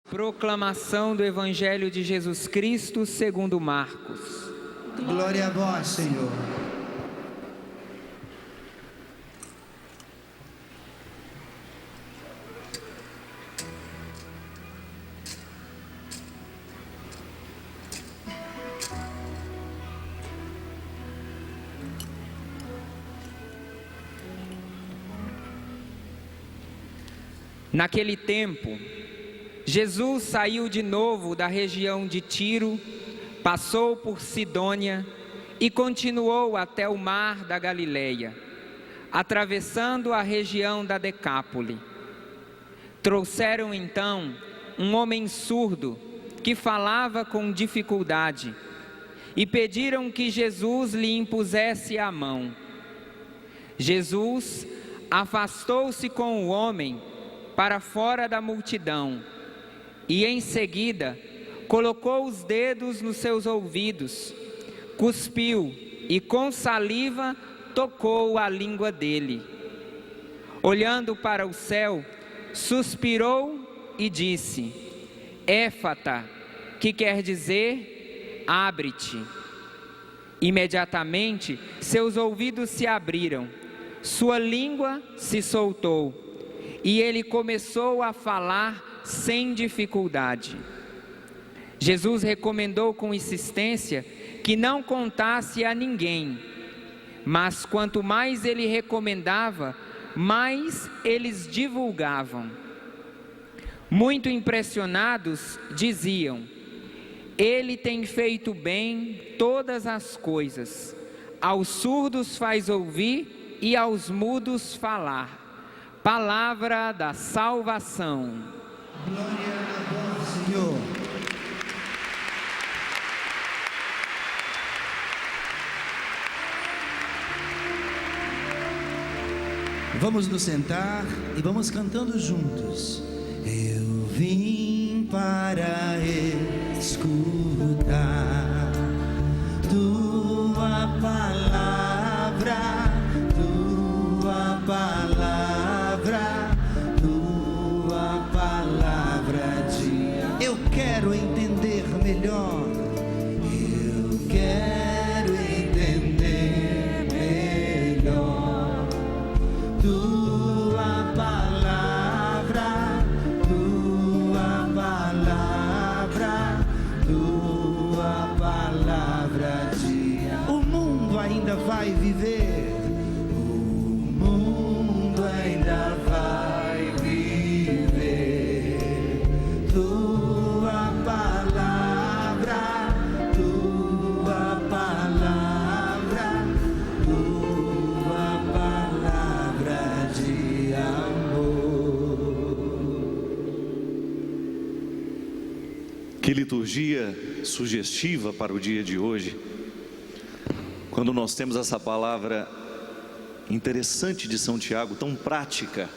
Proclamação do Evangelho de Jesus Cristo segundo Marcos. Glória a vós, Senhor. Naquele tempo, Jesus saiu de novo da região de Tiro, passou por Sidônia e continuou até o mar da Galileia, atravessando a região da Decápole. Trouxeram então um homem surdo que falava com dificuldade e pediram que Jesus lhe impusesse a mão. Jesus afastou-se com o homem para fora da multidão e em seguida colocou os dedos nos seus ouvidos, cuspiu e com saliva tocou a língua dele. Olhando para o céu, suspirou e disse: Éfata, que quer dizer abre-te. Imediatamente seus ouvidos se abriram, sua língua se soltou e ele começou a falar sem dificuldade. Jesus recomendou com insistência que não contasse a ninguém, mas quanto mais ele recomendava, mais eles divulgavam. Muito impressionados, diziam: Ele tem feito bem todas as coisas, aos surdos faz ouvir e aos mudos falar. Palavra da salvação. Glória a vós, Senhor. Vamos nos sentar e vamos cantando juntos. Eu vim para escutar tua palavra, tua palavra, tua palavra de... Eu quero entender melhor. Eu quero entender melhor tua palavra, tua palavra, tua palavra de... O mundo ainda vai viver. O mundo ainda vai viver. Tua palavra, tua palavra, tua palavra de amor. Que liturgia sugestiva para o dia de hoje, quando nós temos essa palavra interessante de São Tiago, tão prática,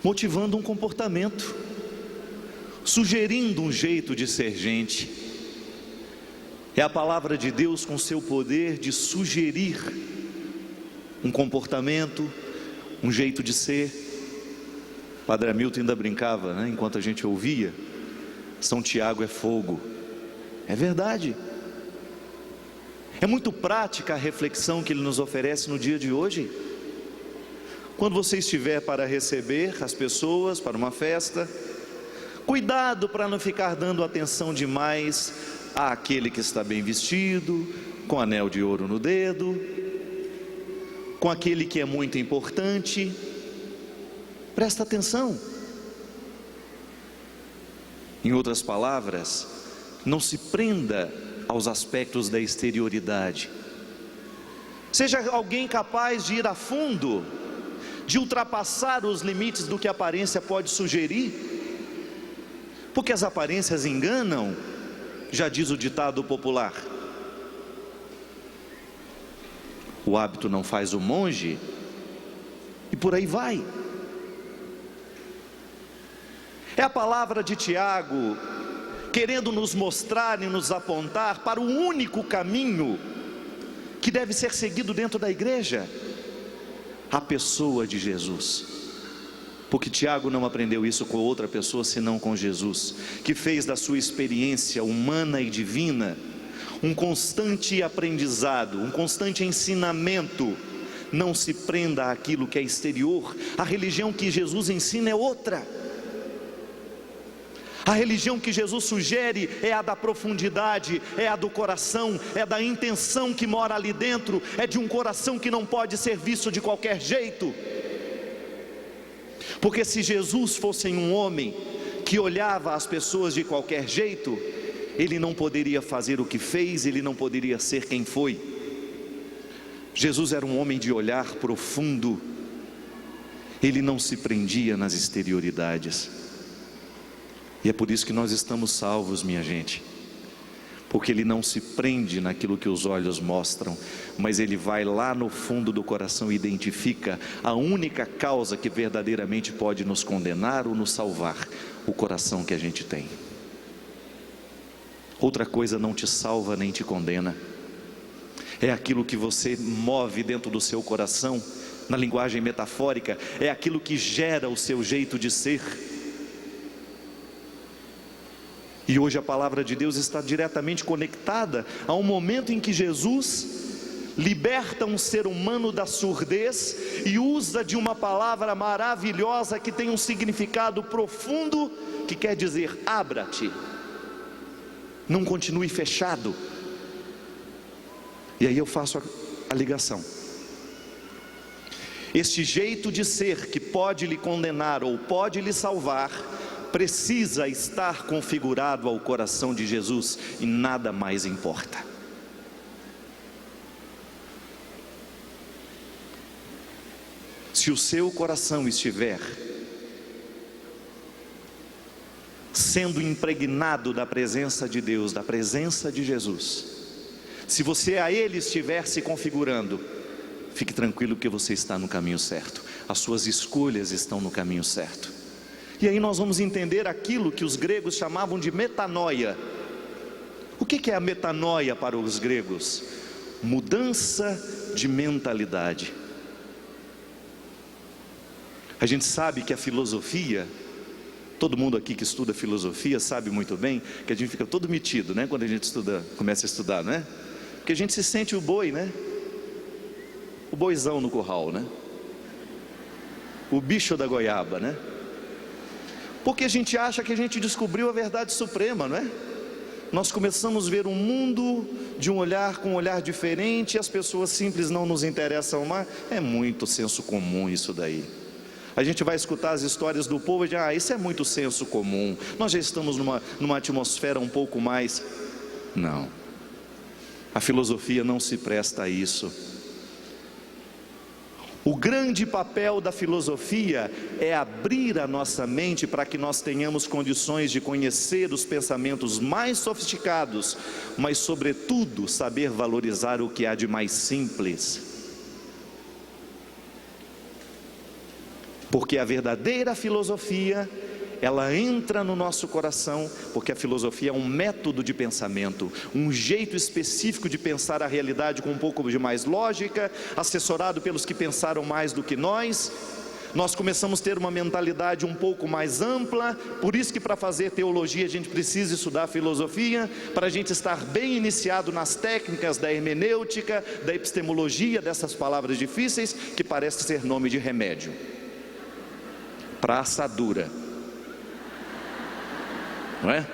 motivando um comportamento, sugerindo um jeito de ser gente. É a palavra de Deus com seu poder de sugerir um comportamento, um jeito de ser. Padre Hamilton ainda brincava, né, enquanto a gente ouvia: São Tiago é fogo. É verdade. É muito prática a reflexão que ele nos oferece no dia de hoje. Quando você estiver para receber as pessoas para uma festa, cuidado para não ficar dando atenção demais àquele que está bem vestido, com anel de ouro no dedo, com aquele que é muito importante. Presta atenção. Em outras palavras, não se prenda aos aspectos da exterioridade. Seja alguém capaz de ir a fundo, de ultrapassar os limites do que a aparência pode sugerir, porque as aparências enganam, já diz o ditado popular. O hábito não faz o monge, e por aí vai. É a palavra de Tiago querendo nos mostrar e nos apontar para o único caminho que deve ser seguido dentro da igreja: a pessoa de Jesus. Porque Tiago não aprendeu isso com outra pessoa senão com Jesus, que fez da sua experiência humana e divina um constante aprendizado, um constante ensinamento. Não se prenda àquilo que é exterior. A religião que Jesus ensina é outra. A religião que Jesus sugere é a da profundidade, é a do coração, é da intenção que mora ali dentro, é de um coração que não pode ser visto de qualquer jeito. Porque se Jesus fosse um homem que olhava as pessoas de qualquer jeito, ele não poderia fazer o que fez, ele não poderia ser quem foi. Jesus era um homem de olhar profundo, ele não se prendia nas exterioridades. E é por isso que nós estamos salvos, minha gente, porque ele não se prende naquilo que os olhos mostram, mas ele vai lá no fundo do coração e identifica a única causa que verdadeiramente pode nos condenar ou nos salvar: o coração que a gente tem. Outra coisa não te salva nem te condena, é aquilo que você move dentro do seu coração, na linguagem metafórica, é aquilo que gera o seu jeito de ser. E hoje a palavra de Deus está diretamente conectada a um momento em que Jesus liberta um ser humano da surdez e usa de uma palavra maravilhosa que tem um significado profundo, que quer dizer: abra-te, não continue fechado. E aí eu faço a ligação. Este jeito de ser que pode lhe condenar ou pode lhe salvar, precisa estar configurado ao coração de Jesus, e nada mais importa. Se o seu coração estiver sendo impregnado da presença de Deus, da presença de Jesus, se você a Ele estiver se configurando, fique tranquilo que você está no caminho certo, as suas escolhas estão no caminho certo. E aí nós vamos entender aquilo que os gregos chamavam de metanoia. O que é a metanoia para os gregos? Mudança de mentalidade. A gente sabe que a filosofia, todo mundo aqui que estuda filosofia sabe muito bem que a gente fica todo metido, né? Quando a gente começa a estudar, né? Porque a gente se sente o boi, né? O boizão no curral, né? O bicho da goiaba, né? Porque a gente acha que a gente descobriu a verdade suprema, não é? Nós começamos a ver um mundo de um olhar, com um olhar diferente, e as pessoas simples não nos interessam mais. É muito senso comum isso daí. A gente vai escutar as histórias do povo e diz: isso é muito senso comum, nós já estamos numa atmosfera um pouco mais... Não, a filosofia não se presta a isso. O grande papel da filosofia é abrir a nossa mente para que nós tenhamos condições de conhecer os pensamentos mais sofisticados, mas sobretudo saber valorizar o que há de mais simples. Porque a verdadeira filosofia, ela entra no nosso coração, porque a filosofia é um método de pensamento, um jeito específico de pensar a realidade com um pouco de mais lógica, assessorado pelos que pensaram mais do que nós. Nós começamos a ter uma mentalidade um pouco mais ampla, por isso que para fazer teologia a gente precisa estudar filosofia, para a gente estar bem iniciado nas técnicas da hermenêutica, da epistemologia, dessas palavras difíceis, que parece ser nome de remédio, para assadura. Não é?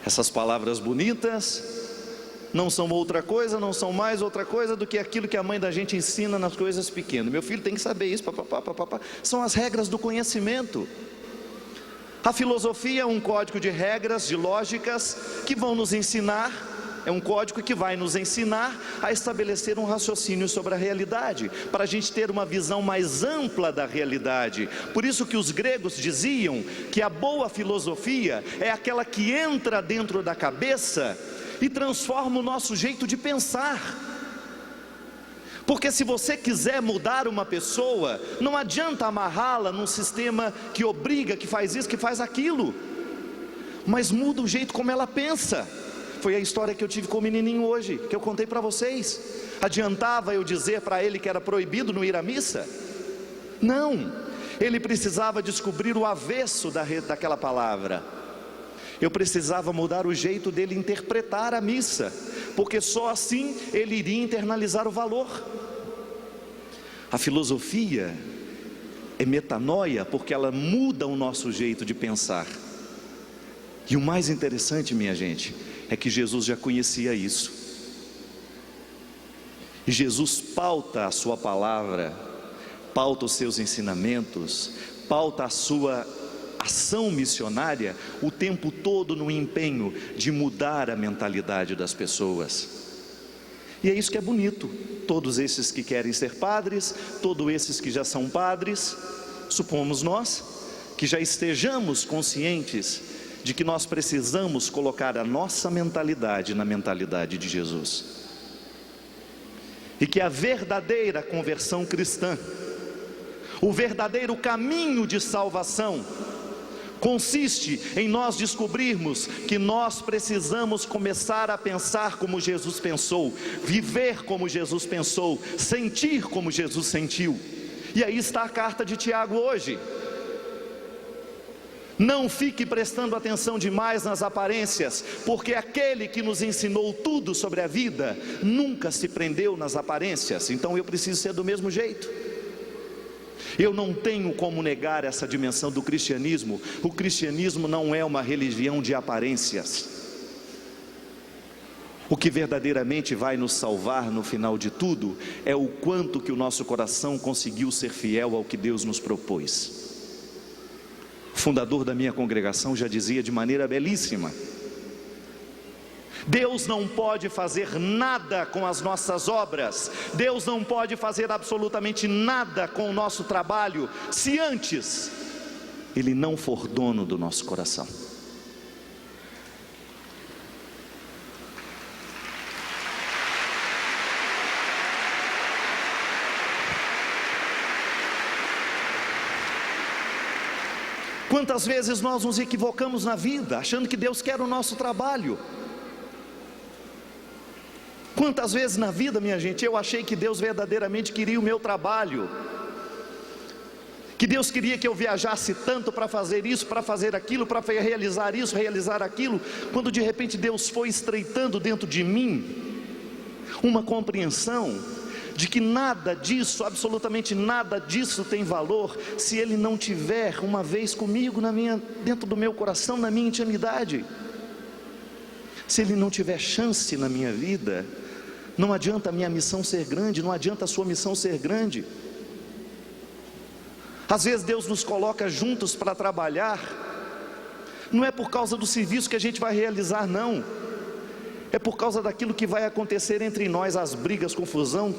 Essas palavras bonitas não são outra coisa, não são mais outra coisa do que aquilo que a mãe da gente ensina nas coisas pequenas. Meu filho tem que saber isso, papapá. São as regras do conhecimento. A filosofia é um código de regras, de lógicas, que vão nos ensinar. É um código que vai nos ensinar a estabelecer um raciocínio sobre a realidade, para a gente ter uma visão mais ampla da realidade. Por isso que os gregos diziam que a boa filosofia é aquela que entra dentro da cabeça e transforma o nosso jeito de pensar. Porque se você quiser mudar uma pessoa, não adianta amarrá-la num sistema que obriga, que faz isso, que faz aquilo, mas muda o jeito como ela pensa. Foi a história que eu tive com o menininho hoje, que eu contei para vocês. Adiantava eu dizer para ele que era proibido não ir à missa? Não, ele precisava descobrir o avesso daquela palavra. Eu precisava mudar o jeito dele interpretar a missa, porque só assim ele iria internalizar o valor. A filosofia é metanoia, porque ela muda o nosso jeito de pensar. E o mais interessante, minha gente, é que Jesus já conhecia isso. E Jesus pauta a sua palavra, pauta os seus ensinamentos, pauta a sua ação missionária o tempo todo no empenho de mudar a mentalidade das pessoas. E é isso que é bonito. Todos esses que querem ser padres, todos esses que já são padres, supomos nós que já estejamos conscientes de que nós precisamos colocar a nossa mentalidade na mentalidade de Jesus, e que a verdadeira conversão cristã, o verdadeiro caminho de salvação, consiste em nós descobrirmos que nós precisamos começar a pensar como Jesus pensou, viver como Jesus pensou, sentir como Jesus sentiu. E aí está a carta de Tiago hoje. Não fique prestando atenção demais nas aparências, porque aquele que nos ensinou tudo sobre a vida nunca se prendeu nas aparências. Então eu preciso ser do mesmo jeito. Eu não tenho como negar essa dimensão do cristianismo. O cristianismo não é uma religião de aparências. O que verdadeiramente vai nos salvar no final de tudo é o quanto que o nosso coração conseguiu ser fiel ao que Deus nos propôs. O fundador da minha congregação já dizia de maneira belíssima: Deus não pode fazer nada com as nossas obras, Deus não pode fazer absolutamente nada com o nosso trabalho, se antes Ele não for dono do nosso coração. Quantas vezes nós nos equivocamos na vida, achando que Deus quer o nosso trabalho? Quantas vezes na vida, minha gente, eu achei que Deus verdadeiramente queria o meu trabalho, que Deus queria que eu viajasse tanto para fazer isso, para fazer aquilo, para realizar isso, realizar aquilo, quando de repente Deus foi estreitando dentro de mim uma compreensão de que nada disso, absolutamente nada disso tem valor se Ele não tiver uma vez comigo dentro do meu coração, na minha intimidade. Se Ele não tiver chance na minha vida, não adianta a minha missão ser grande, não adianta a sua missão ser grande. Às vezes Deus nos coloca juntos para trabalhar, não é por causa do serviço que a gente vai realizar, não. É por causa daquilo que vai acontecer entre nós, as brigas, confusão.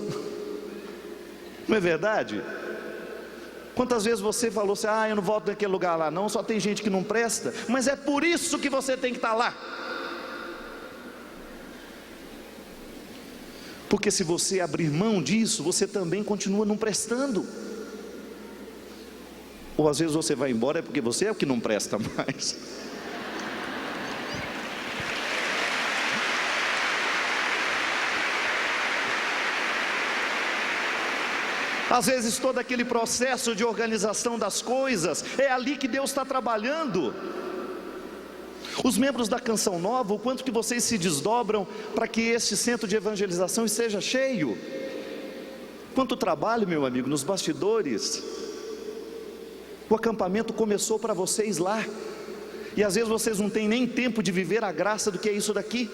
Não é verdade? Quantas vezes você falou assim: ah, eu não volto naquele lugar lá não, só tem gente que não presta. Mas é por isso que você tem que estar lá. Porque se você abrir mão disso, você também continua não prestando. Ou às vezes você vai embora é porque você é o que não presta mais. Às vezes todo aquele processo de organização das coisas, é ali que Deus está trabalhando. Os membros da Canção Nova, o quanto que vocês se desdobram para que este centro de evangelização esteja cheio. Quanto trabalho, meu amigo, nos bastidores. O acampamento começou para vocês lá, e às vezes vocês não têm nem tempo de viver a graça do que é isso daqui.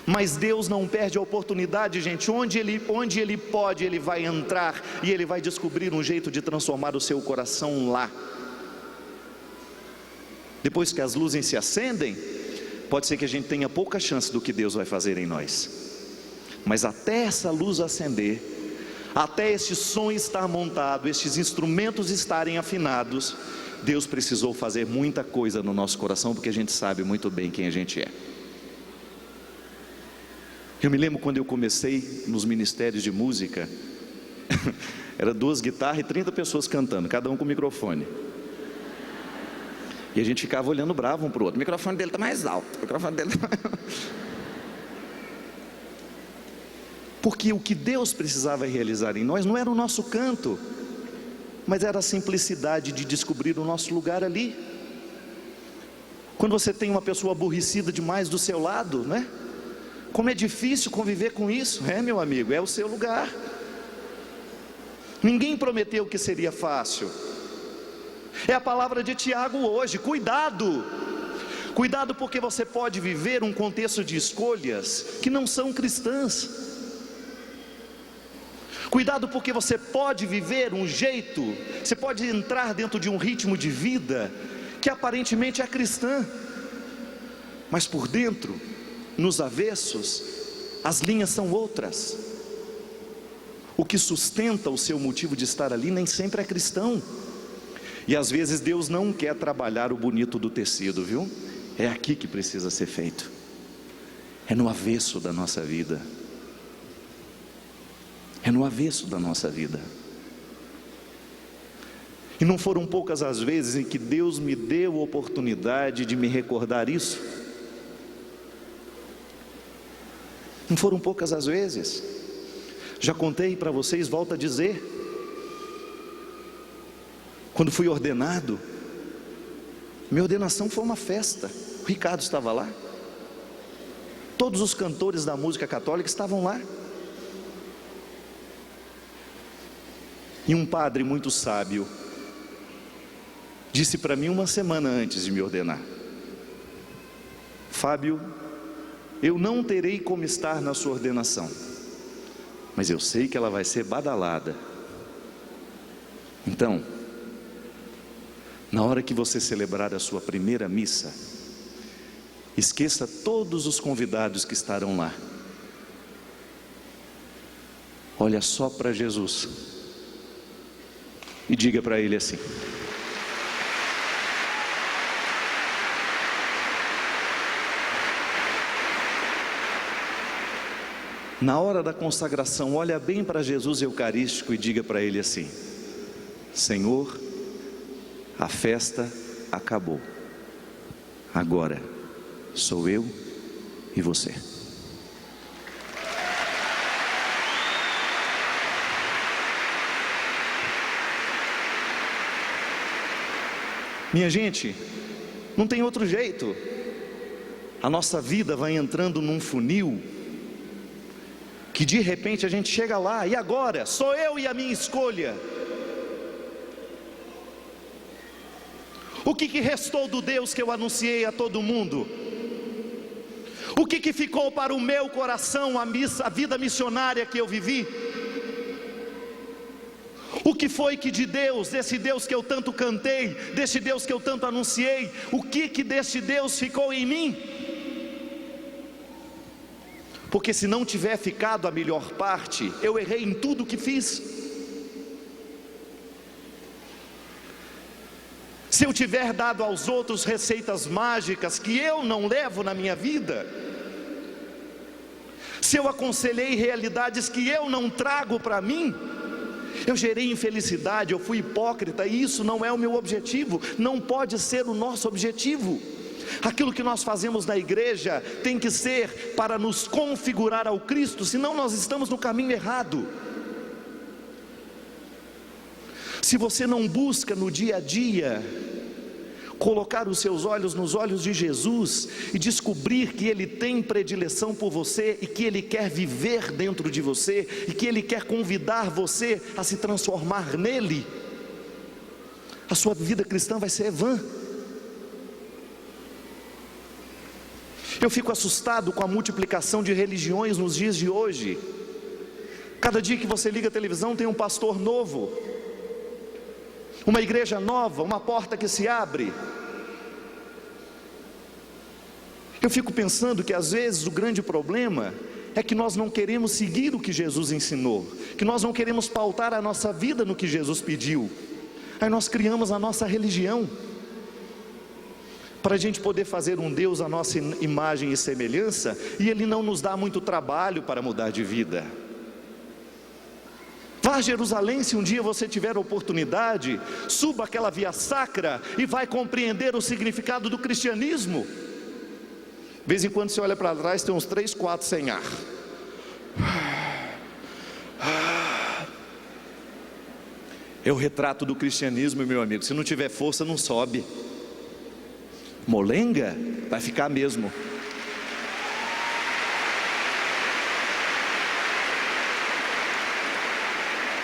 Mas Deus não perde a oportunidade, gente. Onde Ele pode, Ele vai entrar, e Ele vai descobrir um jeito de transformar o seu coração lá. Depois que as luzes se acendem, pode ser que a gente tenha pouca chance do que Deus vai fazer em nós. Mas até essa luz acender, até este som estar montado, estes instrumentos estarem afinados, Deus precisou fazer muita coisa no nosso coração, porque a gente sabe muito bem quem a gente é. Eu me lembro quando eu comecei nos ministérios de música, era 2 guitarras e 30 pessoas cantando, cada um com microfone. E a gente ficava olhando bravo um para o outro. O microfone dele está mais alto, o microfone dele está mais... Porque o que Deus precisava realizar em nós não era o nosso canto, mas era a simplicidade de descobrir o nosso lugar ali. Quando você tem uma pessoa aborrecida demais do seu lado, né? Como é difícil conviver com isso, meu amigo, é o seu lugar. Ninguém prometeu que seria fácil. É a palavra de Tiago hoje, cuidado. Cuidado, porque você pode viver um contexto de escolhas que não são cristãs. Cuidado, porque você pode viver um jeito, você pode entrar dentro de um ritmo de vida que aparentemente é cristã, mas por dentro, nos avessos, as linhas são outras. O que sustenta o seu motivo de estar ali nem sempre é cristão. E às vezes Deus não quer trabalhar o bonito do tecido, viu? É aqui que precisa ser feito. É no avesso da nossa vida. É no avesso da nossa vida. E não foram poucas as vezes em que Deus me deu a oportunidade de me recordar isso. Não foram poucas as vezes. Já contei para vocês, volto a dizer. Quando fui ordenado, minha ordenação foi uma festa. O Ricardo estava lá. Todos os cantores da música católica estavam lá. E um padre muito sábio disse para mim uma semana antes de me ordenar: Fábio, eu não terei como estar na sua ordenação, mas eu sei que ela vai ser badalada. Então, na hora que você celebrar a sua primeira missa, esqueça todos os convidados que estarão lá. Olha só para Jesus e diga para Ele assim: na hora da consagração, olha bem para Jesus Eucarístico e diga para Ele assim: Senhor, a festa acabou, agora sou eu e você. Minha gente, não tem outro jeito. A nossa vida vai entrando num funil que de repente a gente chega lá, e agora? Sou eu e a minha escolha. O que restou do Deus que eu anunciei a todo mundo? O que ficou para o meu coração, a vida missionária que eu vivi? O que foi que de Deus, desse Deus que eu tanto cantei, desse Deus que eu tanto anunciei, o que desse Deus ficou em mim? Porque se não tiver ficado a melhor parte, eu errei em tudo que fiz. Se eu tiver dado aos outros receitas mágicas que eu não levo na minha vida, se eu aconselhei realidades que eu não trago para mim, eu gerei infelicidade, eu fui hipócrita, e isso não é o meu objetivo, não pode ser o nosso objetivo. Aquilo que nós fazemos na igreja tem que ser para nos configurar ao Cristo, senão nós estamos no caminho errado. Se você não busca no dia a dia colocar os seus olhos nos olhos de Jesus e descobrir que Ele tem predileção por você e que Ele quer viver dentro de você e que Ele quer convidar você a se transformar nele, a sua vida cristã vai ser vã. Eu fico assustado com a multiplicação de religiões nos dias de hoje. Cada dia que você liga a televisão tem um pastor novo, uma igreja nova, uma porta que se abre. Eu fico pensando que às vezes o grande problema é que nós não queremos seguir o que Jesus ensinou, que nós não queremos pautar a nossa vida no que Jesus pediu. Aí nós criamos a nossa religião, para a gente poder fazer um Deus à nossa imagem e semelhança, e Ele não nos dá muito trabalho para mudar de vida. Vá a Jerusalém se um dia você tiver a oportunidade, suba aquela via sacra e vai compreender o significado do cristianismo. De vez em quando você olha para trás, tem uns 3, 4 sem ar. É o retrato do cristianismo, meu amigo. Se não tiver força, não sobe. Molenga? Vai ficar mesmo.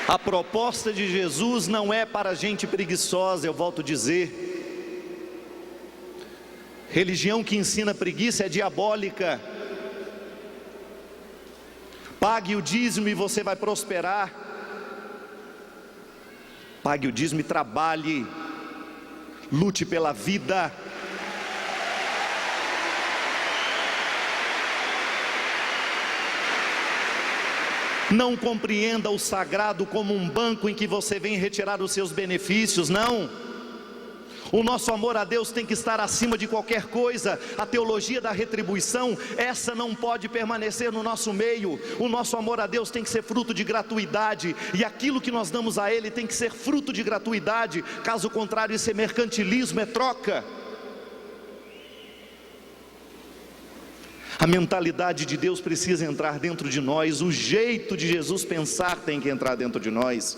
A proposta de Jesus não é para gente preguiçosa, eu volto a dizer. Religião que ensina preguiça é diabólica. Pague o dízimo e você vai prosperar. Pague o dízimo e trabalhe. Lute pela vida. Não compreenda o sagrado como um banco em que você vem retirar os seus benefícios, não. O nosso amor a Deus tem que estar acima de qualquer coisa. A teologia da retribuição, essa não pode permanecer no nosso meio. O nosso amor a Deus tem que ser fruto de gratuidade, e aquilo que nós damos a Ele tem que ser fruto de gratuidade. Caso contrário, isso é mercantilismo, é troca. A mentalidade de Deus precisa entrar dentro de nós. O jeito de Jesus pensar tem que entrar dentro de nós.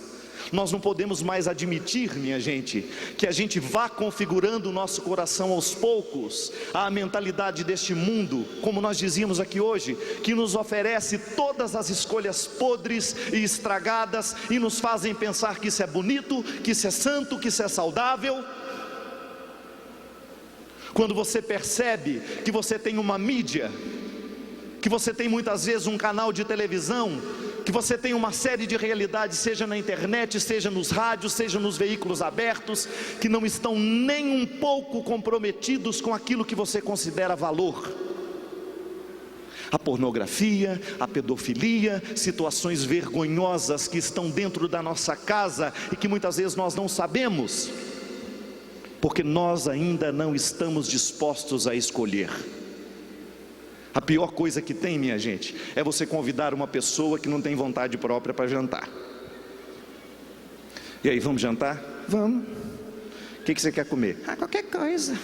Nós não podemos mais admitir, minha gente, que a gente vá configurando o nosso coração aos poucos à mentalidade deste mundo, como nós dizíamos aqui hoje, que nos oferece todas as escolhas podres e estragadas, e nos fazem pensar que isso é bonito, que isso é santo, que isso é saudável. Quando você percebe que você tem uma mídia, que você tem muitas vezes um canal de televisão, que você tem uma série de realidades, seja na internet, seja nos rádios, seja nos veículos abertos, que não estão nem um pouco comprometidos com aquilo que você considera valor. A pornografia, a pedofilia, situações vergonhosas que estão dentro da nossa casa e que muitas vezes nós não sabemos, porque nós ainda não estamos dispostos a escolher. A pior coisa que tem, minha gente, é você convidar uma pessoa que não tem vontade própria para jantar. E aí, vamos jantar? Vamos. O que você quer comer? Qualquer coisa.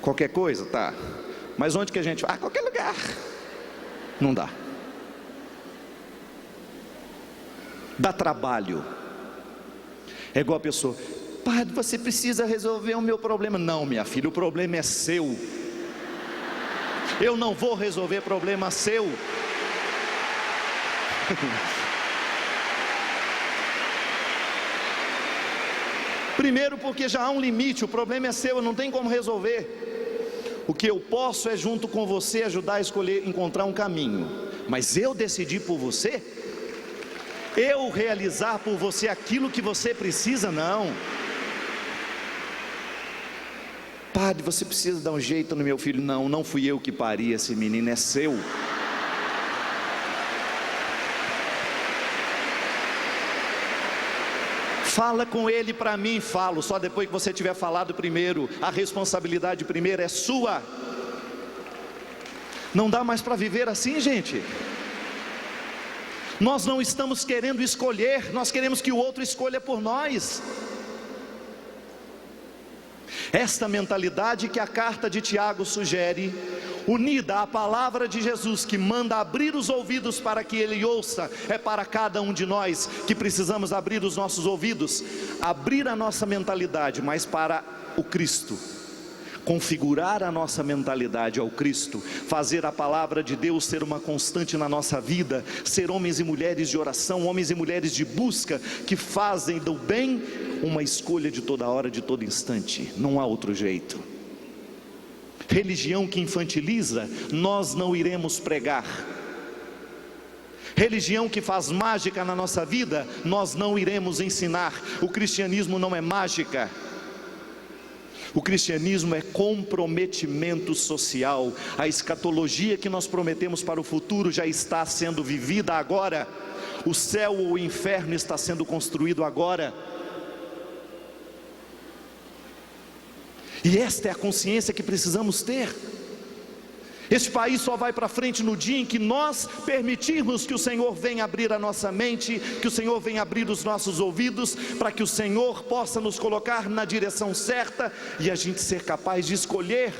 Qualquer coisa? Tá. Mas onde que a gente vai? Qualquer lugar. Não dá. Dá trabalho. É igual a pessoa: padre, você precisa resolver o meu problema. Não, minha filha, o problema é seu. Eu não vou resolver problema seu. Primeiro porque já há um limite, o problema é seu, eu não tenho como resolver. O que eu posso é, junto com você, ajudar a escolher, encontrar um caminho. Mas eu decidir por você? Eu realizar por você aquilo que você precisa? Não. Padre, você precisa dar um jeito no meu filho. Não, não fui eu que pari esse menino, é seu. Fala com ele para mim. Falo só depois que você tiver falado primeiro. A responsabilidade primeiro é sua. Não dá mais para viver assim, gente. Nós não estamos querendo escolher, nós queremos que o outro escolha por nós. Esta mentalidade que a carta de Tiago sugere, unida à palavra de Jesus, que manda abrir os ouvidos para que ele ouça, é para cada um de nós que precisamos abrir os nossos ouvidos, abrir a nossa mentalidade, mas para o Cristo. Configurar a nossa mentalidade ao Cristo, fazer a palavra de Deus ser uma constante na nossa vida, ser homens e mulheres de oração, homens e mulheres de busca, que fazem do bem uma escolha de toda hora, de todo instante. Não há outro jeito. Religião que infantiliza, nós não iremos pregar. Religião que faz mágica na nossa vida, nós não iremos ensinar. O cristianismo não é mágica. O cristianismo é comprometimento social. A escatologia que nós prometemos para o futuro já está sendo vivida agora. O céu ou o inferno está sendo construído agora. E esta é a consciência que precisamos ter. Este país só vai para frente no dia em que nós permitirmos que o Senhor venha abrir a nossa mente, que o Senhor venha abrir os nossos ouvidos, para que o Senhor possa nos colocar na direção certa e a gente ser capaz de escolher.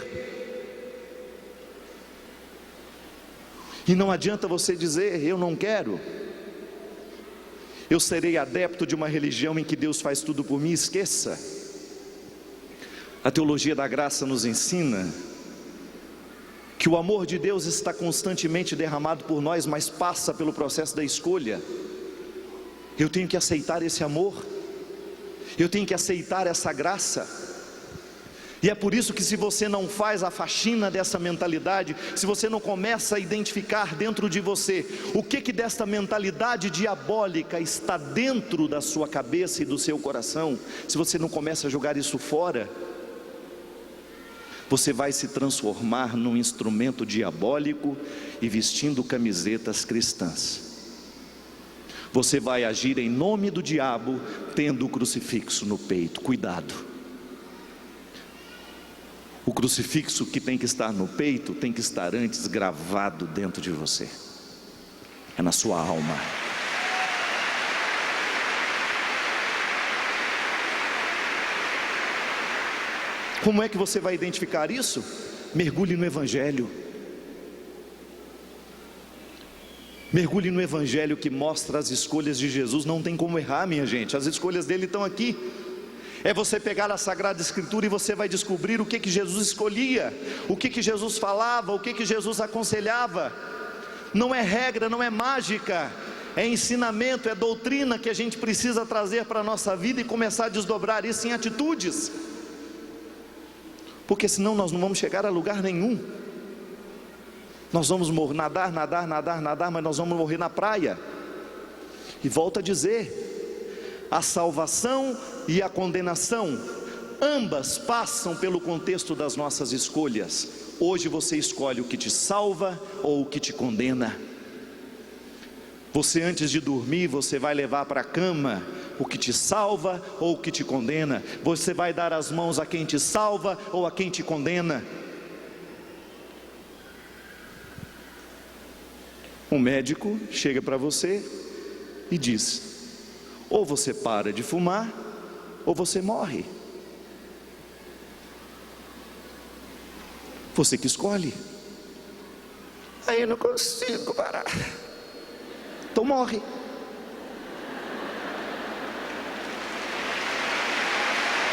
E não adianta você dizer: eu não quero. Eu serei adepto de uma religião em que Deus faz tudo por mim? Esqueça. A teologia da graça nos ensina que o amor de Deus está constantemente derramado por nós, mas passa pelo processo da escolha. Eu tenho que aceitar esse amor, eu tenho que aceitar essa graça. E é por isso que, se você não faz a faxina dessa mentalidade, se você não começa a identificar dentro de você o que desta mentalidade diabólica está dentro da sua cabeça e do seu coração, se você não começa a jogar isso fora, você vai se transformar num instrumento diabólico e vestindo camisetas cristãs. Você vai agir em nome do diabo, tendo o crucifixo no peito. Cuidado. O crucifixo que tem que estar no peito tem que estar antes gravado dentro de você. É na sua alma. Como é que você vai identificar isso? Mergulhe no Evangelho. Mergulhe no Evangelho que mostra as escolhas de Jesus. Não tem como errar, minha gente. As escolhas dele estão aqui. É você pegar a Sagrada Escritura e você vai descobrir o que Jesus escolhia, o que Jesus falava, o que Jesus aconselhava. Não é regra, não é mágica, é ensinamento, é doutrina que a gente precisa trazer para a nossa vida e começar a desdobrar isso em atitudes, porque senão nós não vamos chegar a lugar nenhum. Nós vamos nadar, mas nós vamos morrer na praia. E volto a dizer, a salvação e a condenação, ambas passam pelo contexto das nossas escolhas. Hoje você escolhe o que te salva ou o que te condena. Você, antes de dormir, você vai levar para a cama o que te salva ou o que te condena. Você vai dar as mãos a quem te salva ou a quem te condena. Um médico chega para você e diz: ou você para de fumar, ou você morre. Você que escolhe. Aí eu não consigo parar. Então morre.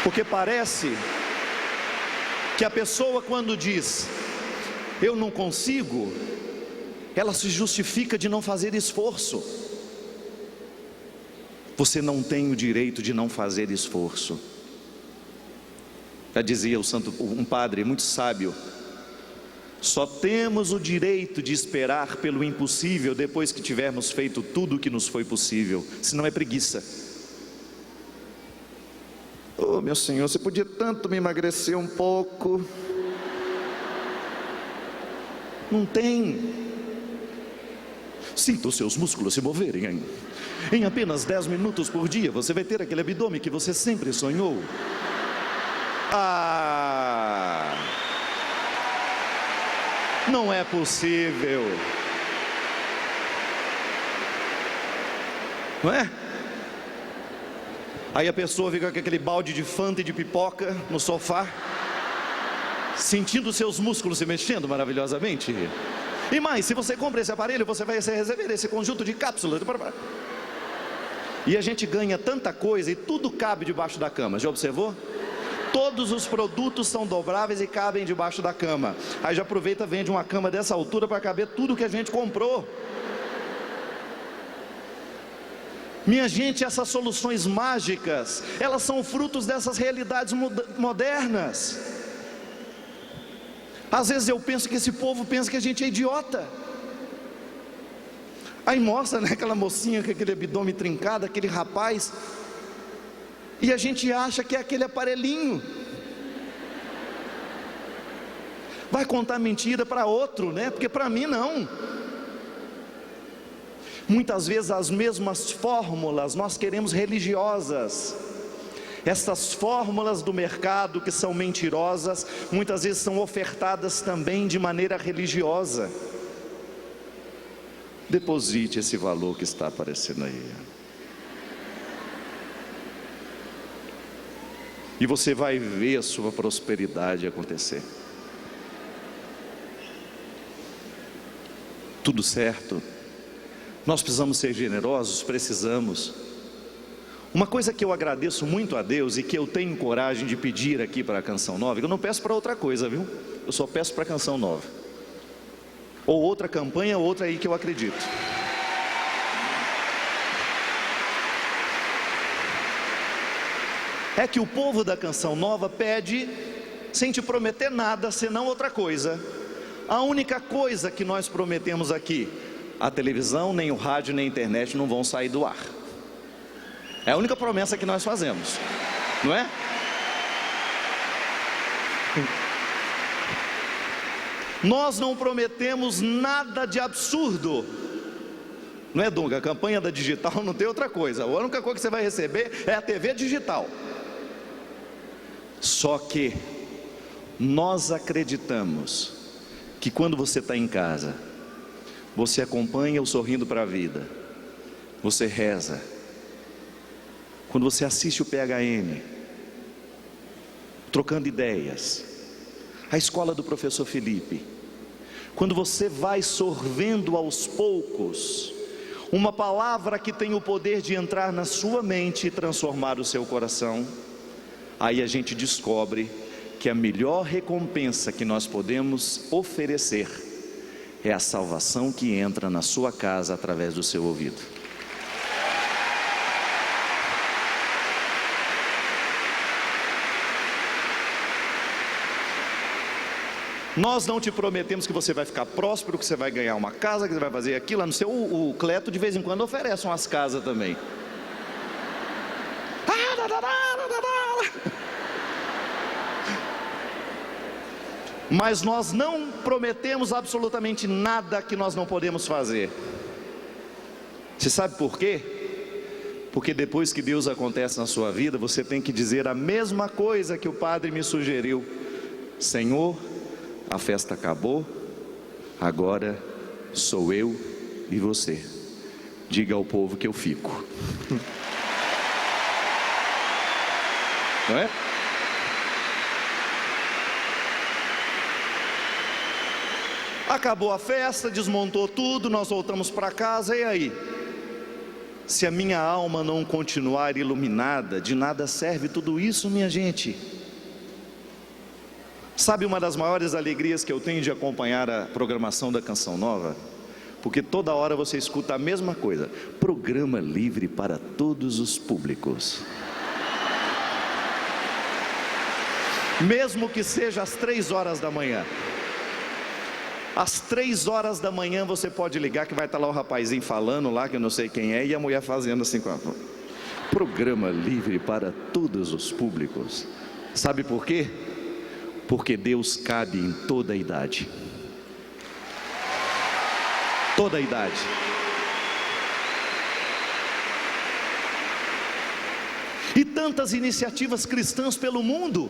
Porque parece que a pessoa, quando diz eu não consigo, ela se justifica de não fazer esforço. Você não tem o direito de não fazer esforço. Já dizia um padre muito sábio: só temos o direito de esperar pelo impossível depois que tivermos feito tudo o que nos foi possível, senão é preguiça. Oh, meu Senhor, você podia tanto me emagrecer um pouco. Não tem. Sinta os seus músculos se moverem. Em apenas 10 minutos por dia você vai ter aquele abdômen que você sempre sonhou. Não é possível. Não é? Aí a pessoa fica com aquele balde de Fanta e de pipoca no sofá, sentindo seus músculos se mexendo maravilhosamente. E mais, se você compra esse aparelho, você vai receber esse conjunto de cápsulas. E a gente ganha tanta coisa e tudo cabe debaixo da cama. Já observou? Todos os produtos são dobráveis e cabem debaixo da cama. Aí já aproveita e vende uma cama dessa altura para caber tudo que a gente comprou. Minha gente, essas soluções mágicas, elas são frutos dessas realidades modernas. Às vezes eu penso que esse povo pensa que a gente é idiota. Aí mostra, né, aquela mocinha com aquele abdômen trincado, aquele rapaz, e a gente acha que é aquele aparelhinho. Vai contar mentira para outro, né? Porque para mim não. Muitas vezes as mesmas fórmulas nós queremos religiosas. Essas fórmulas do mercado que são mentirosas, muitas vezes são ofertadas também de maneira religiosa. Deposite esse valor que está aparecendo aí. E você vai ver a sua prosperidade acontecer. Tudo certo. Nós precisamos ser generosos? Precisamos. Uma coisa que eu agradeço muito a Deus e que eu tenho coragem de pedir aqui para a Canção Nova, eu não peço para outra coisa, viu? Eu só peço para a Canção Nova, ou outra campanha, ou outra aí que eu acredito. É que o povo da Canção Nova pede, sem te prometer nada, senão outra coisa. A única coisa que nós prometemos aqui: a televisão, nem o rádio, nem a internet não vão sair do ar. É a única promessa que nós fazemos, não é? Nós não prometemos nada de absurdo, não é, Dunga? A campanha da digital não tem outra coisa. A única coisa que você vai receber é a TV digital. Só que nós acreditamos que quando você está em casa, você acompanha o Sorrindo para a Vida, você reza, quando você assiste o PHN, Trocando Ideias, a escola do professor Felipe, quando você vai sorvendo aos poucos uma palavra que tem o poder de entrar na sua mente e transformar o seu coração, aí a gente descobre que a melhor recompensa que nós podemos oferecer é a salvação que entra na sua casa através do seu ouvido. Nós não te prometemos que você vai ficar próspero, que você vai ganhar uma casa, que você vai fazer aquilo. Não sei, o Cleto de vez em quando oferece umas casas também. Mas nós não prometemos absolutamente nada que nós não podemos fazer. Você sabe por quê? Porque depois que Deus acontece na sua vida, você tem que dizer a mesma coisa que o padre me sugeriu: Senhor, a festa acabou, agora sou eu e você. Diga ao povo que eu fico. Não é? Acabou a festa, desmontou tudo, nós voltamos para casa, e aí? Se a minha alma não continuar iluminada, de nada serve tudo isso, minha gente. Sabe uma das maiores alegrias que eu tenho de acompanhar a programação da Canção Nova? Porque toda hora você escuta a mesma coisa: programa livre para todos os públicos. Mesmo que seja às 3 horas da manhã. Às 3 horas da manhã você pode ligar, que vai estar lá o rapazinho falando lá, que eu não sei quem é, e a mulher fazendo assim com a... Programa livre para todos os públicos. Sabe por quê? Porque Deus cabe em toda a idade. Toda a idade. E tantas iniciativas cristãs pelo mundo,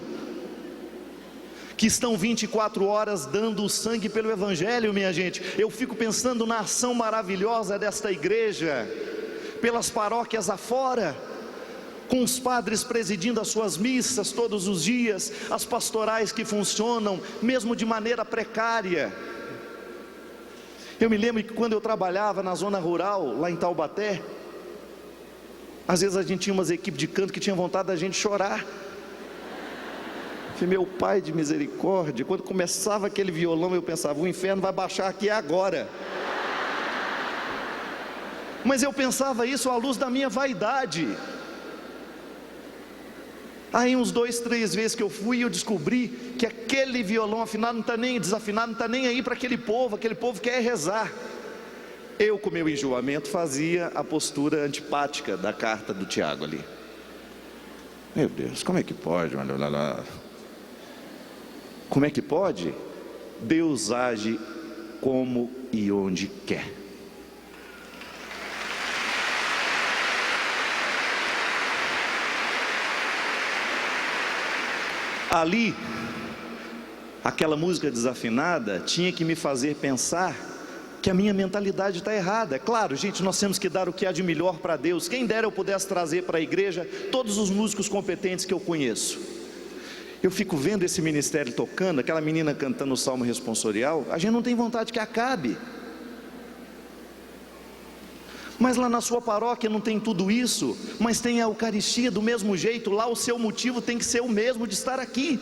que estão 24 horas dando o sangue pelo Evangelho, minha gente. Eu fico pensando na ação maravilhosa desta igreja, pelas paróquias afora, com os padres presidindo as suas missas todos os dias, as pastorais que funcionam, mesmo de maneira precária. Eu me lembro que quando eu trabalhava na zona rural, lá em Taubaté, às vezes a gente tinha umas equipes de canto que tinha vontade da gente chorar. Meu Pai de misericórdia, quando começava aquele violão eu pensava: o inferno vai baixar aqui agora. Mas eu pensava isso à luz da minha vaidade. Aí uns 2, 3 vezes que eu fui, eu descobri que aquele violão afinado não está nem desafinado, não está nem aí para aquele povo quer rezar. Eu, com meu enjoamento, fazia a postura antipática da carta do Tiago ali. Meu Deus, como é que pode? Como é que pode? Deus age como e onde quer. Ali, aquela música desafinada tinha que me fazer pensar que a minha mentalidade está errada. É claro, gente, nós temos que dar o que há de melhor para Deus. Quem dera eu pudesse trazer para a igreja todos os músicos competentes que eu conheço. Eu fico vendo esse ministério tocando, aquela menina cantando o salmo responsorial, a gente não tem vontade que acabe. Mas lá na sua paróquia não tem tudo isso, mas tem a Eucaristia do mesmo jeito. Lá o seu motivo tem que ser o mesmo de estar aqui.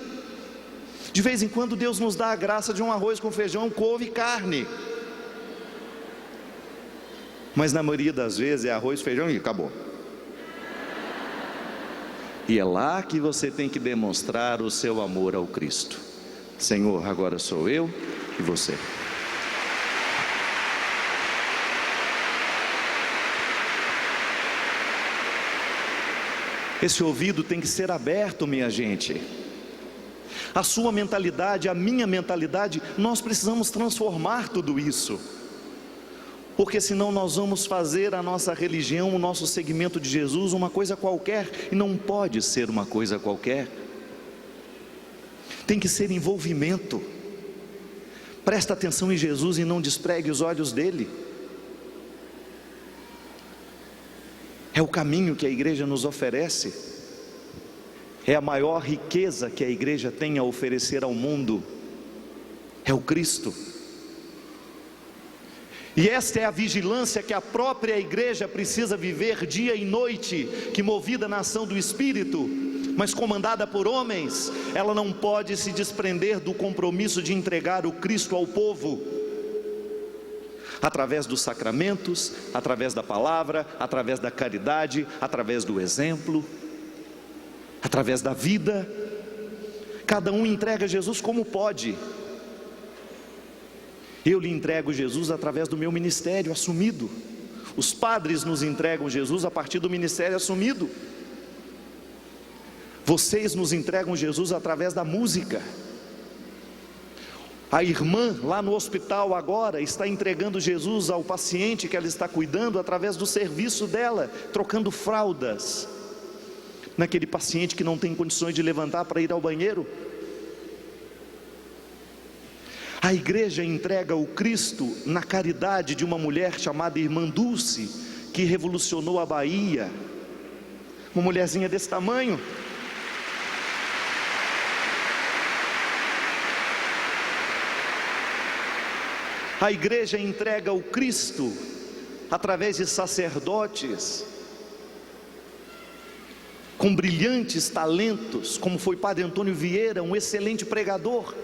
De vez em quando Deus nos dá a graça de um arroz com feijão, couve e carne, mas na maioria das vezes é arroz, feijão e acabou. E é lá que você tem que demonstrar o seu amor ao Cristo. Senhor, agora sou eu e você. Esse ouvido tem que ser aberto, minha gente. A sua mentalidade, a minha mentalidade, nós precisamos transformar tudo isso. Porque senão nós vamos fazer a nossa religião, o nosso segmento de Jesus, uma coisa qualquer, e não pode ser uma coisa qualquer. Tem que ser envolvimento. Presta atenção em Jesus e não despregue os olhos dele. É o caminho que a igreja nos oferece. É a maior riqueza que a igreja tem a oferecer ao mundo. É o Cristo. E esta é a vigilância que a própria igreja precisa viver dia e noite, que movida na ação do Espírito, mas comandada por homens, ela não pode se desprender do compromisso de entregar o Cristo ao povo, através dos sacramentos, através da palavra, através da caridade, através do exemplo, através da vida. Cada um entrega Jesus como pode. Eu lhe entrego Jesus através do meu ministério assumido. Os padres nos entregam Jesus a partir do ministério assumido. Vocês nos entregam Jesus através da música. A irmã lá no hospital agora está entregando Jesus ao paciente que ela está cuidando através do serviço dela, trocando fraldas naquele paciente que não tem condições de levantar para ir ao banheiro. A igreja entrega o Cristo na caridade de uma mulher chamada Irmã Dulce, que revolucionou a Bahia. Uma mulherzinha desse tamanho. A igreja entrega o Cristo através de sacerdotes com brilhantes talentos, como foi Padre Antônio Vieira, um excelente pregador.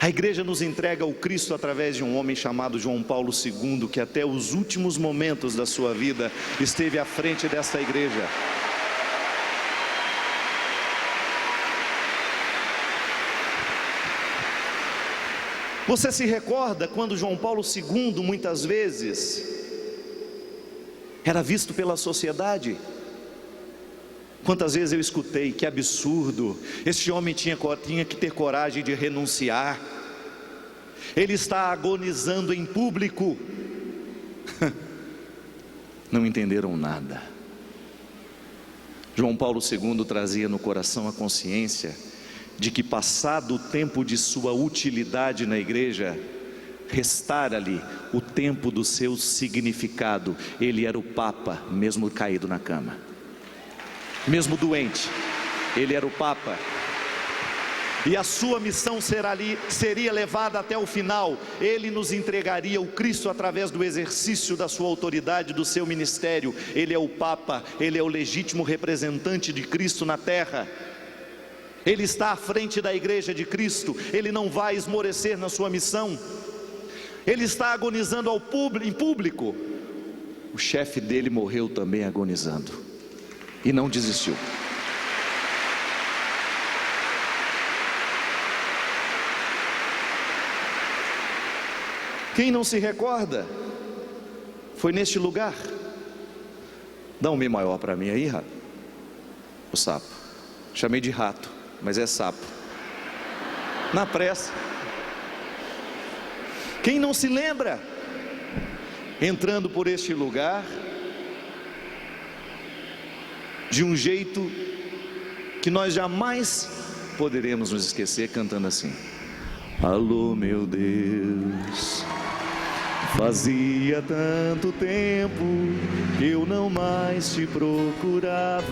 A igreja nos entrega o Cristo através de um homem chamado João Paulo II, que até os últimos momentos da sua vida esteve à frente desta igreja. Você se recorda quando João Paulo II muitas vezes era visto pela sociedade? Quantas vezes eu escutei: que absurdo, este homem tinha que ter coragem de renunciar, ele está agonizando em público. Não entenderam nada. João Paulo II trazia no coração a consciência de que, passado o tempo de sua utilidade na igreja, restara-lhe o tempo do seu significado. Ele era o Papa, mesmo caído na cama, mesmo doente, ele era o Papa, e a sua missão seria levada até o final. Ele nos entregaria o Cristo através do exercício da sua autoridade, do seu ministério. Ele é o Papa, ele é o legítimo representante de Cristo na terra. Ele está à frente da igreja de Cristo, ele não vai esmorecer na sua missão. Ele está agonizando em público. O chefe dele morreu também agonizando e não desistiu. Quem não se recorda? Foi neste lugar. Dá um Mi maior para mim aí, rato. O sapo. Chamei de rato, mas é sapo. Na pressa. Quem não se lembra? Entrando por este lugar de um jeito que nós jamais poderemos nos esquecer, cantando assim: alô, meu Deus, fazia tanto tempo que eu não mais te procurava.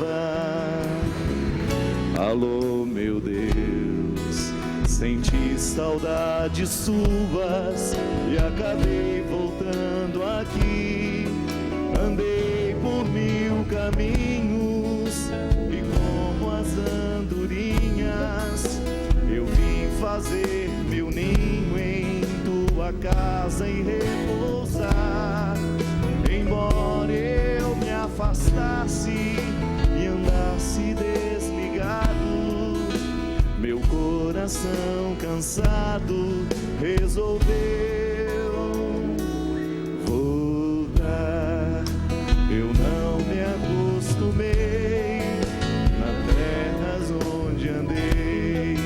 Alô, meu Deus, senti saudades suas e acabei voltando aqui. caminhos e como as andorinhas eu vim fazer meu ninho em tua casa e repousar. Embora eu me afastasse e andasse desligado, meu coração cansado resolveu voltar. Eu não me acostumei nas terras onde andei.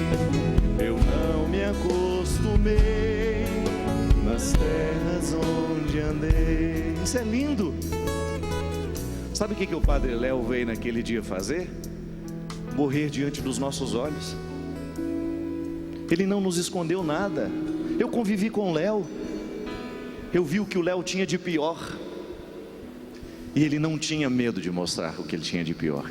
Eu não me acostumei nas terras onde andei. Isso é lindo. Sabe o que o Padre Léo veio naquele dia fazer? Morrer diante dos nossos olhos. Ele não nos escondeu nada. Eu convivi com o Léo. Eu vi o que o Léo tinha de pior. E ele não tinha medo de mostrar o que ele tinha de pior.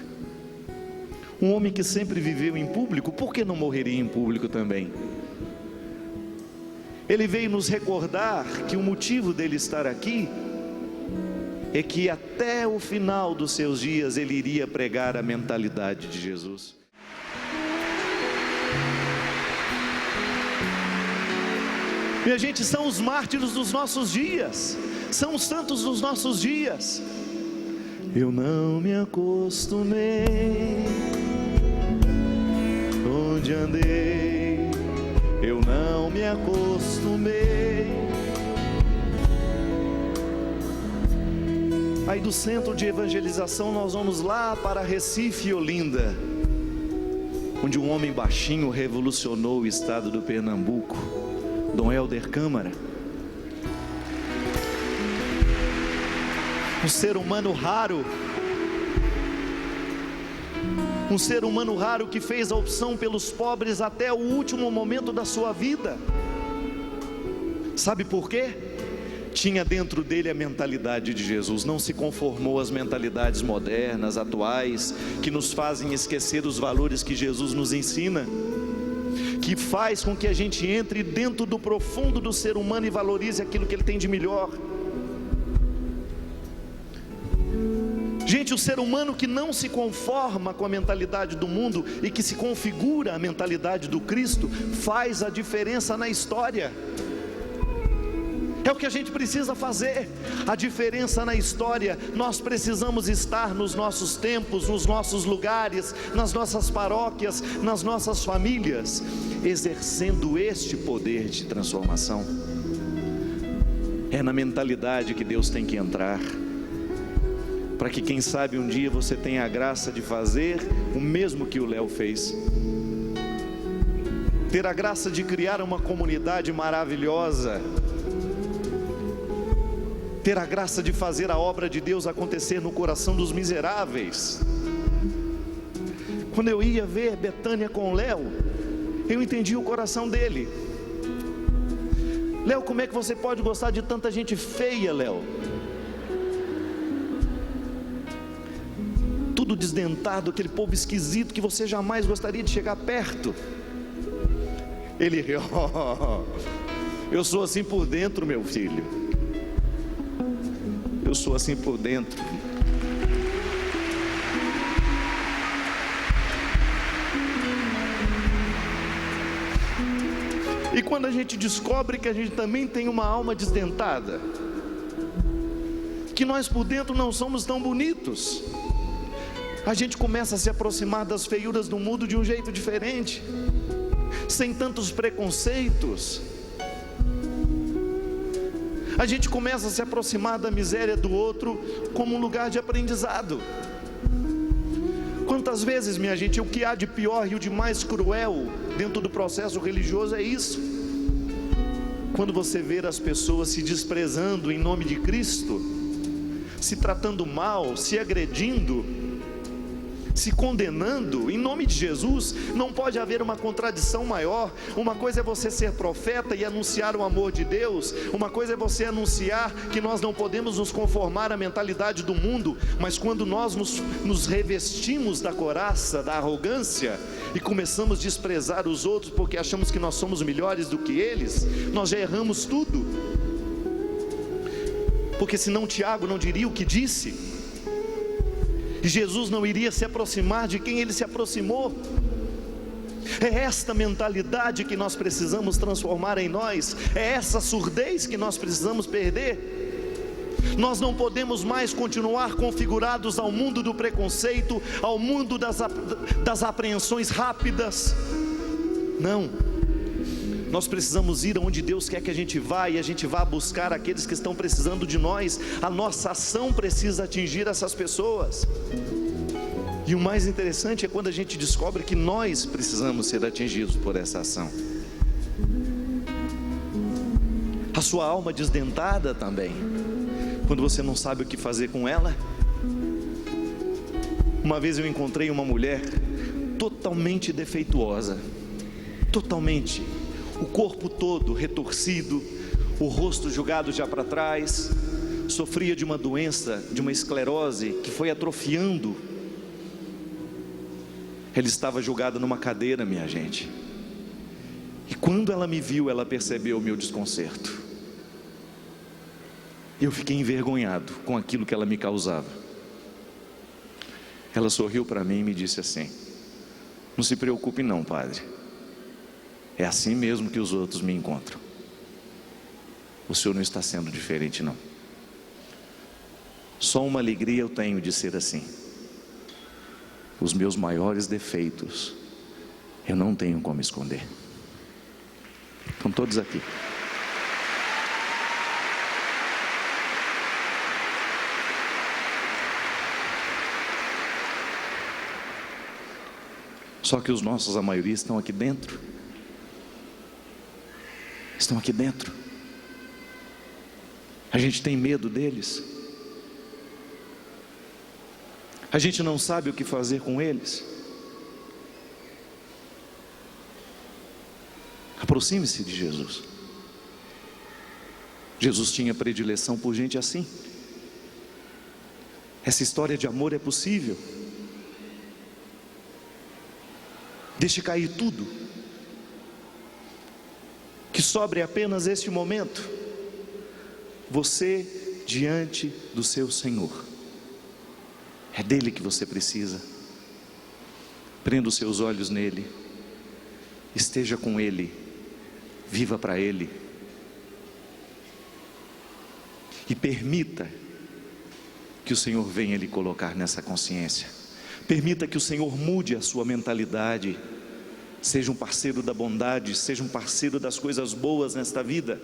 Um homem que sempre viveu em público, por que não morreria em público também? Ele veio nos recordar que o motivo dele estar aqui é que até o final dos seus dias ele iria pregar a mentalidade de Jesus. Minha gente, são os mártires dos nossos dias, são os santos dos nossos dias. Eu não me acostumei onde andei, eu não me acostumei. Aí do centro de evangelização nós vamos lá para Recife e Olinda, onde um homem baixinho revolucionou o estado do Pernambuco, Dom Helder Câmara. Um ser humano raro, um ser humano raro que fez a opção pelos pobres até o último momento da sua vida. Sabe por quê? Tinha dentro dele a mentalidade de Jesus, não se conformou às mentalidades modernas, atuais, que nos fazem esquecer os valores que Jesus nos ensina, que faz com que a gente entre dentro do profundo do ser humano e valorize aquilo que ele tem de melhor. Gente, o ser humano que não se conforma com a mentalidade do mundo e que se configura a mentalidade do Cristo, faz a diferença na história. É o que a gente precisa fazer, a diferença na história. Nós precisamos estar nos nossos tempos, nos nossos lugares, nas nossas paróquias, nas nossas famílias, exercendo este poder de transformação. É na mentalidade que Deus tem que entrar, para que quem sabe um dia você tenha a graça de fazer o mesmo que o Léo fez. Ter a graça de criar uma comunidade maravilhosa, ter a graça de fazer a obra de Deus acontecer no coração dos miseráveis. Quando eu ia ver Betânia com o Léo, eu entendi o coração dele. Léo, como é que você pode gostar de tanta gente feia, Léo? Tudo desdentado, aquele povo esquisito que você jamais gostaria de chegar perto. Ele riu. Eu sou assim por dentro, meu filho. Eu sou assim por dentro. E quando a gente descobre que a gente também tem uma alma desdentada, que nós por dentro não somos tão bonitos, a gente começa a se aproximar das feiuras do mundo de um jeito diferente, sem tantos preconceitos. A gente começa a se aproximar da miséria do outro como um lugar de aprendizado. Quantas vezes, minha gente, o que há de pior e o de mais cruel dentro do processo religioso é isso. Quando você vê as pessoas se desprezando em nome de Cristo, se tratando mal, se agredindo, se condenando em nome de Jesus, não pode haver uma contradição maior. Uma coisa é você ser profeta e anunciar o amor de Deus, uma coisa é você anunciar que nós não podemos nos conformar à mentalidade do mundo, mas quando nós nos revestimos da couraça, da arrogância, e começamos a desprezar os outros porque achamos que nós somos melhores do que eles, nós já erramos tudo. Porque senão Tiago não diria o que disse. e Jesus não iria se aproximar de quem ele se aproximou. É esta mentalidade que nós precisamos transformar em nós, é essa surdez que nós precisamos perder. Nós não podemos mais continuar configurados ao mundo do preconceito, ao mundo das apreensões rápidas. Não, nós precisamos ir aonde Deus quer que a gente vá, e a gente vá buscar aqueles que estão precisando de nós. A nossa ação precisa atingir essas pessoas. E o mais interessante é quando a gente descobre que nós precisamos ser atingidos por essa ação. A sua alma desdentada também, quando você não sabe o que fazer com ela. Uma vez eu encontrei uma mulher totalmente defeituosa, totalmente, o corpo todo retorcido, o rosto jogado já para trás, sofria de uma doença, de uma esclerose que foi atrofiando. Ela estava jogada numa cadeira, minha gente, e quando ela me viu, ela percebeu o meu desconcerto. Eu fiquei envergonhado com aquilo que ela me causava. Ela sorriu para mim e me disse assim: não se preocupe não, padre, é assim mesmo que os outros me encontram. O senhor não está sendo diferente não. Só uma alegria eu tenho de ser assim. Os meus maiores defeitos eu não tenho como esconder. Estão todos aqui. Só que os nossos, a maioria, estão aqui dentro. Estão aqui dentro. A gente tem medo deles. A gente não sabe o que fazer com eles. Aproxime-se de Jesus. Jesus tinha predileção por gente assim. Essa história de amor é possível. Deixe cair tudo, que sobre apenas este momento, você diante do seu Senhor. É dele que você precisa. Prenda os seus olhos nele, esteja com ele, viva para ele, e permita que o Senhor venha lhe colocar nessa consciência. Permita que o Senhor mude a sua mentalidade. Seja um parceiro da bondade, seja um parceiro das coisas boas nesta vida.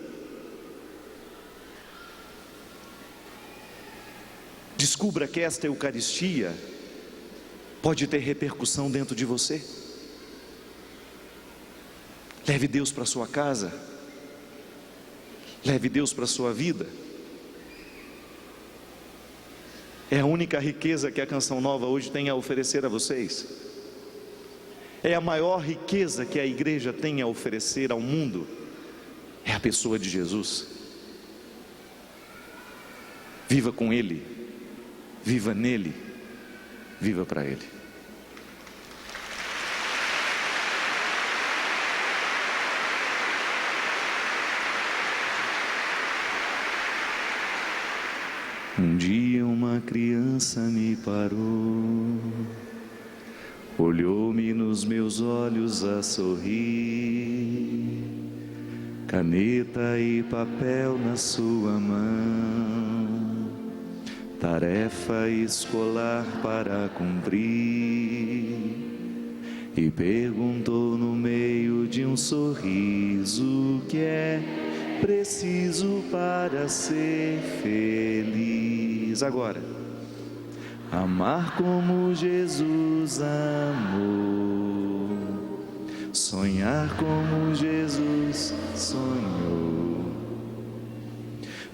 Descubra que esta Eucaristia pode ter repercussão dentro de você. Leve Deus para a sua casa. Leve Deus para a sua vida. É a única riqueza que a Canção Nova hoje tem a oferecer a vocês. É a maior riqueza que a igreja tem a oferecer ao mundo. É a pessoa de Jesus. Viva com Ele, viva nele, viva para Ele. Um dia uma criança me parou, olhou-me nos meus olhos a sorrir, caneta e papel na sua mão, tarefa escolar para cumprir, e perguntou no meio de um sorriso: o que é preciso para ser feliz? Agora, amar como Jesus amou, sonhar como Jesus sonhou,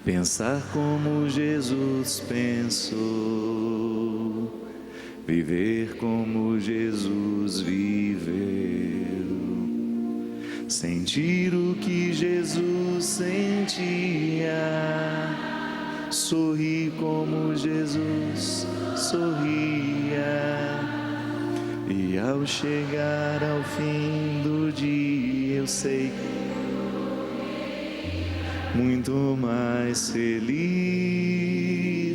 pensar como Jesus pensou, viver como Jesus viveu, sentir o que Jesus sentia, sorrir como Jesus sorria, e ao chegar ao fim do dia eu sei, muito mais feliz.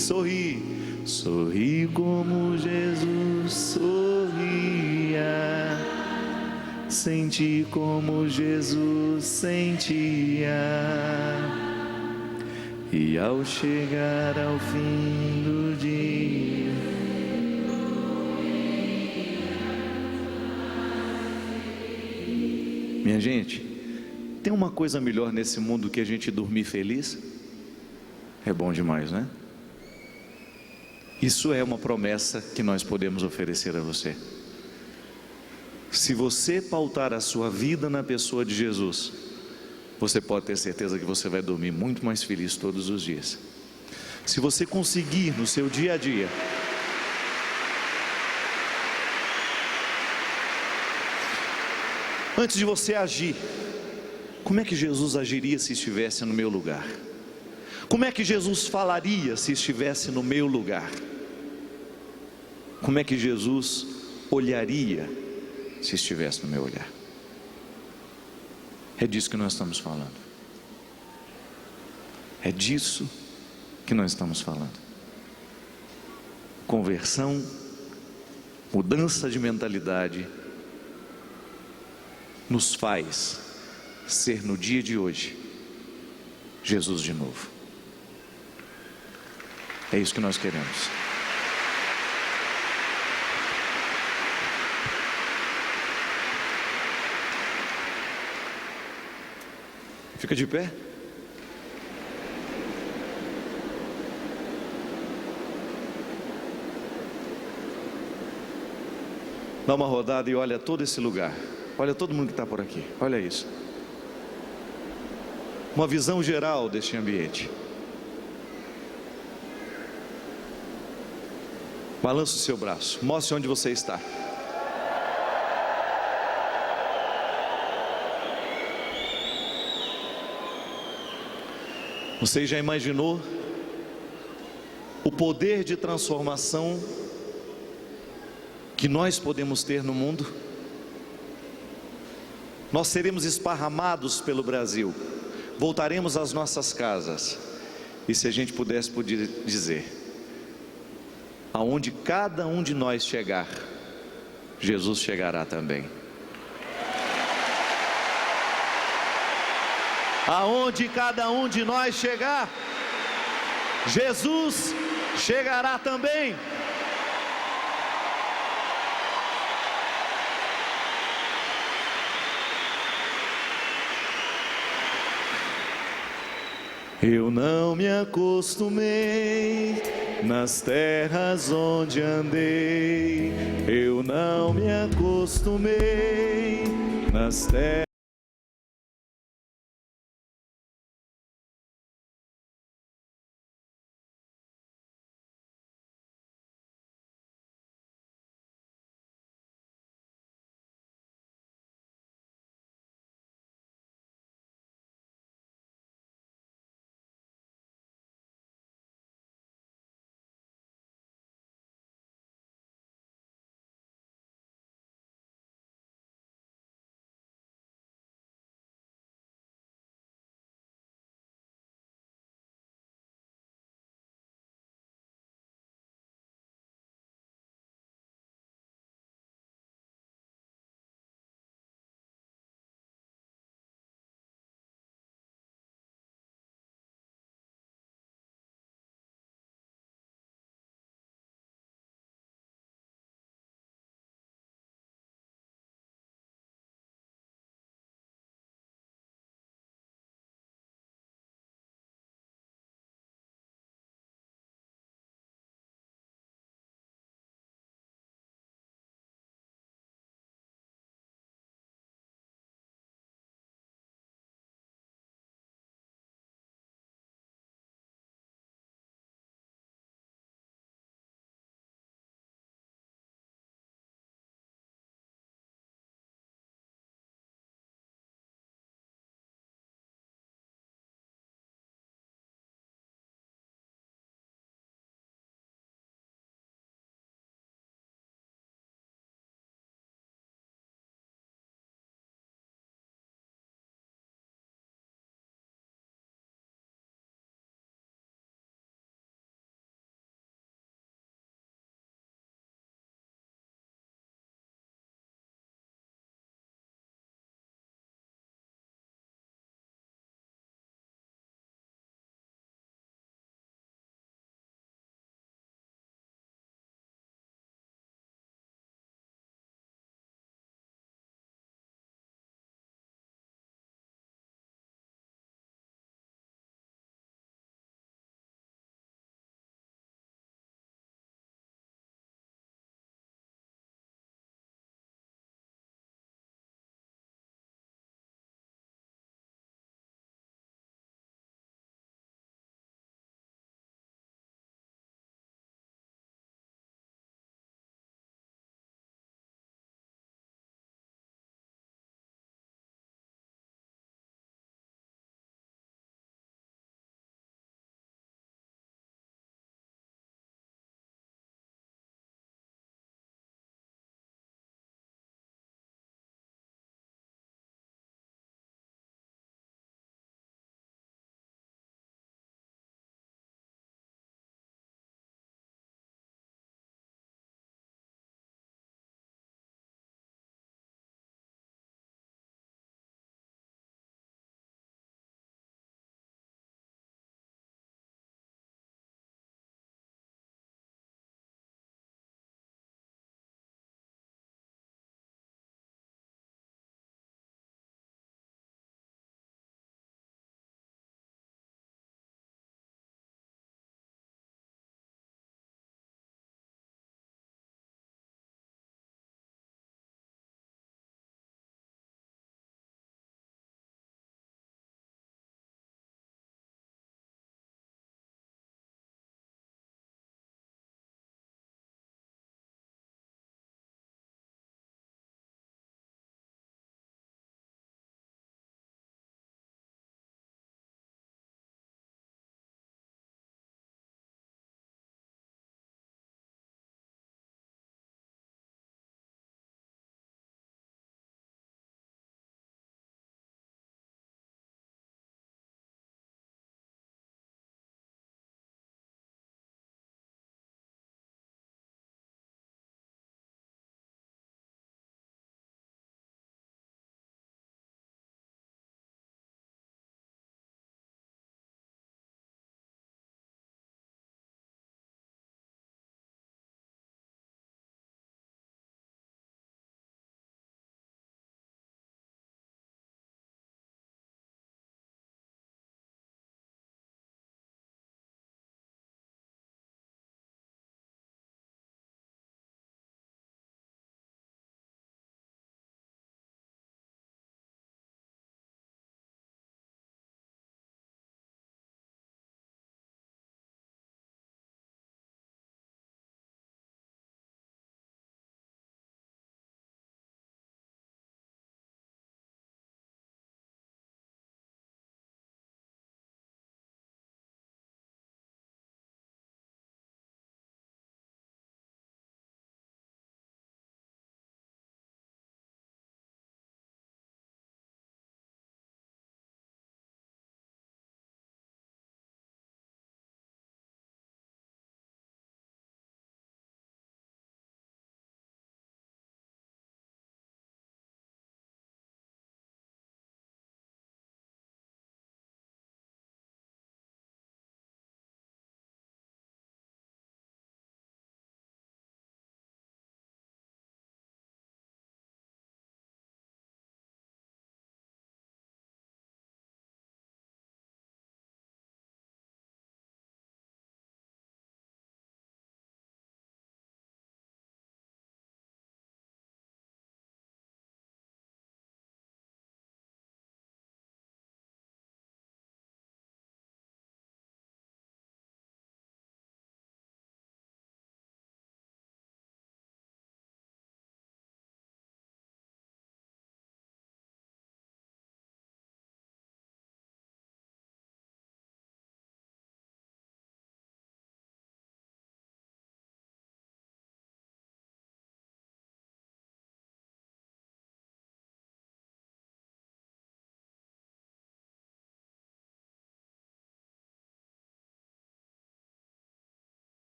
Sorrir Sorri como Jesus sorria, senti como Jesus sentia, e ao chegar ao fim do dia, minha gente, tem uma coisa melhor nesse mundo que a gente dormir feliz? É bom demais, né? Isso é uma promessa que nós podemos oferecer a você. Se você pautar a sua vida na pessoa de Jesus, você pode ter certeza que você vai dormir muito mais feliz todos os dias. Se você conseguir no seu dia a dia antes de você agir, como é que Jesus agiria se estivesse no meu lugar? Como é que Jesus falaria se estivesse no meu lugar? Como é que Jesus olharia se estivesse no meu olhar? É disso que nós estamos falando. É disso que nós estamos falando. Conversão, mudança de mentalidade, nos faz ser no dia de hoje Jesus de novo. É isso que nós queremos. Fica de pé. Dá uma rodada e olha todo esse lugar. Olha todo mundo que está por aqui. Olha isso. Uma visão geral deste ambiente. Balança o seu braço. Mostre onde você está. Você já imaginou o poder de transformação que nós podemos ter no mundo? Nós seremos esparramados pelo Brasil, voltaremos às nossas casas, e se a gente pudesse poder dizer, aonde cada um de nós chegar, Jesus chegará também. Aonde cada um de nós chegar, Jesus chegará também. Eu não me acostumei nas terras onde andei, eu não me acostumei nas terras